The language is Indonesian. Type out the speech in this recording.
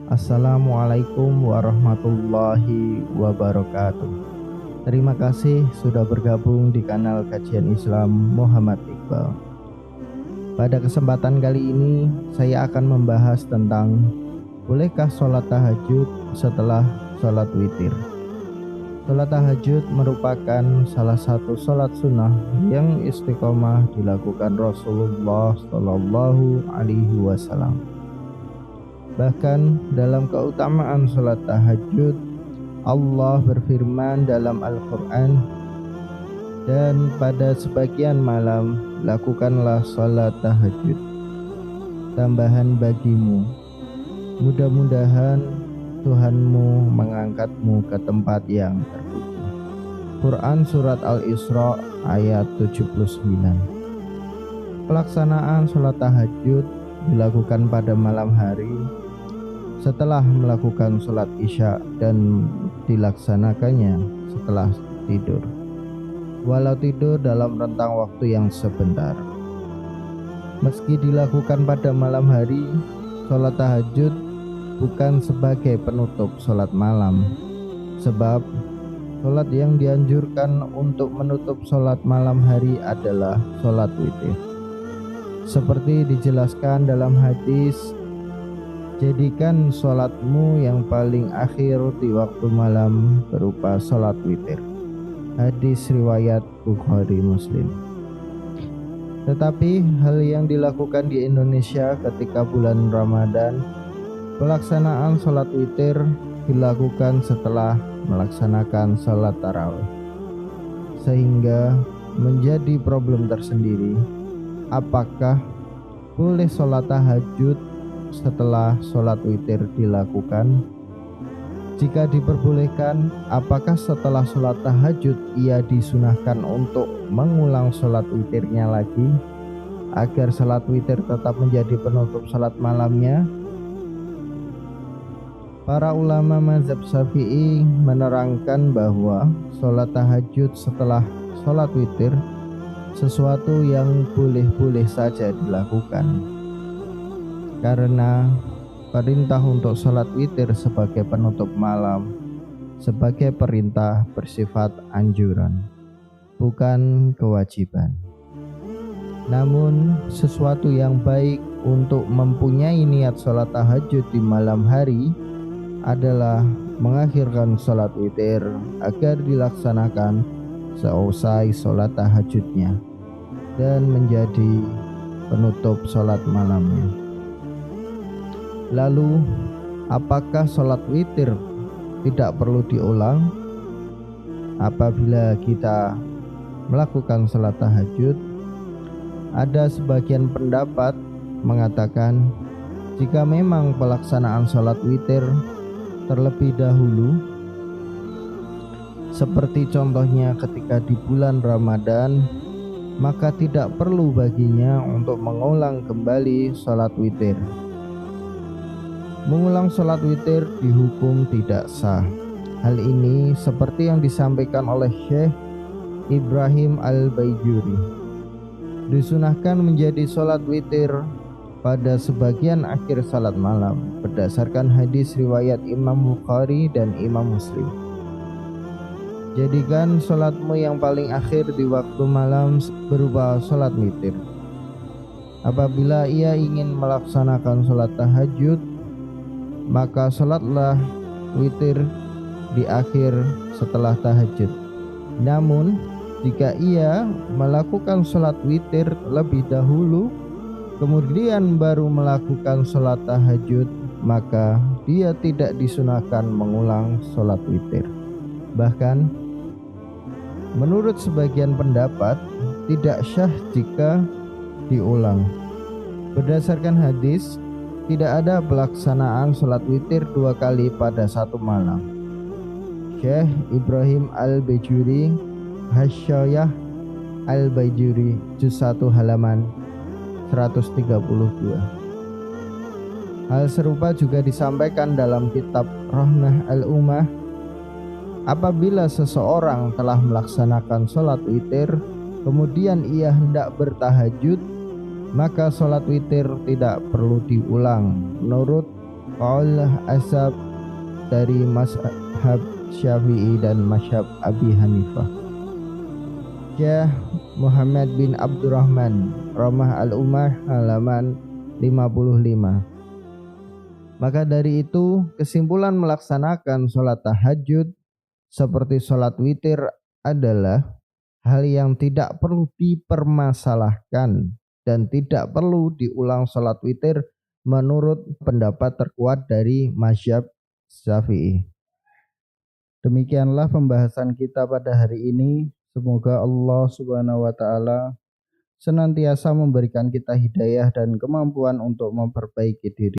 Assalamualaikum warahmatullahi wabarakatuh. Terima kasih sudah bergabung di kanal Kajian Islam Muhammad Iqbal. Pada kesempatan kali ini saya akan membahas tentang bolehkah sholat tahajud setelah sholat witir. Sholat tahajud merupakan salah satu sholat sunnah yang istiqomah dilakukan Rasulullah Shallallahu Alaihi Wasallam. Bahkan dalam keutamaan sholat tahajud, Allah berfirman dalam Al-Quran, dan pada sebagian malam lakukanlah sholat tahajud, tambahan bagimu. Mudah-mudahan Tuhanmu mengangkatmu ke tempat yang terpuji. Quran Surat Al-Isra ayat 79. Pelaksanaan sholat tahajud dilakukan pada malam hari setelah melakukan sholat isya dan dilaksanakannya setelah tidur, walau tidur dalam rentang waktu yang sebentar. Meski dilakukan pada malam hari, sholat tahajud bukan sebagai penutup sholat malam, sebab sholat yang dianjurkan untuk menutup sholat malam hari adalah sholat witir. Seperti dijelaskan dalam hadis, jadikan sholatmu yang paling akhir di waktu malam berupa sholat witir. Hadis riwayat Bukhari Muslim. Tetapi hal yang dilakukan di Indonesia ketika bulan Ramadan, pelaksanaan sholat witir dilakukan setelah melaksanakan sholat tarawih, sehingga menjadi problem tersendiri. Apakah boleh sholat tahajud setelah sholat witir dilakukan? Jika diperbolehkan, apakah setelah sholat tahajud ia disunahkan untuk mengulang sholat witirnya lagi agar sholat witir tetap menjadi penutup sholat malamnya? Para ulama mazhab Syafi'i menerangkan bahwa sholat tahajud setelah sholat witir sesuatu yang boleh-boleh saja dilakukan, karena perintah untuk sholat witir sebagai penutup malam sebagai perintah bersifat anjuran, bukan kewajiban. Namun sesuatu yang baik untuk mempunyai niat sholat tahajud di malam hari adalah mengakhirkan sholat witir agar dilaksanakan seusai sholat tahajudnya dan menjadi penutup sholat malamnya. Lalu, apakah sholat witir tidak perlu diulang apabila kita melakukan sholat tahajud? Ada sebagian pendapat mengatakan jika memang pelaksanaan sholat witir terlebih dahulu, seperti contohnya ketika di bulan Ramadan, maka tidak perlu baginya untuk mengulang kembali sholat witir. Mengulang sholat witir dihukum tidak sah. Hal ini seperti yang disampaikan oleh Syekh Ibrahim Al-Baijuri. Disunahkan menjadi sholat witir pada sebagian akhir salat malam berdasarkan hadis riwayat Imam Bukhari dan Imam Muslim. Jadikan sholatmu yang paling akhir di waktu malam berupa sholat witir. Apabila ia ingin melaksanakan sholat tahajud, maka sholatlah witir di akhir setelah tahajud. Namun jika ia melakukan sholat witir lebih dahulu kemudian baru melakukan sholat tahajud, maka dia tidak disunahkan mengulang sholat witir. Bahkan menurut sebagian pendapat tidak syah jika diulang. Berdasarkan hadis, tidak ada pelaksanaan sholat witir 2 kali pada satu malam. Syekh Ibrahim Al-Baijuri, Hasyiah Al-Baijuri, juz 1 halaman 132. Hal serupa juga disampaikan dalam kitab Rahmah Al-Ummah. Apabila seseorang telah melaksanakan sholat witir, kemudian ia hendak bertahajud, maka sholat witir tidak perlu diulang menurut Qaulah Asab dari mazhab Syafi'i dan mazhab Abi Hanifah. Syekh Muhammad bin Abdurrahman, Ramah Al-Ummah, halaman 55. Maka dari itu, kesimpulan melaksanakan sholat tahajud seperti sholat witir adalah hal yang tidak perlu dipermasalahkan dan tidak perlu diulang sholat witir menurut pendapat terkuat dari mazhab Syafi'i. Demikianlah pembahasan kita pada hari ini. Semoga Allah Subhanahu wa taala senantiasa memberikan kita hidayah dan kemampuan untuk memperbaiki diri.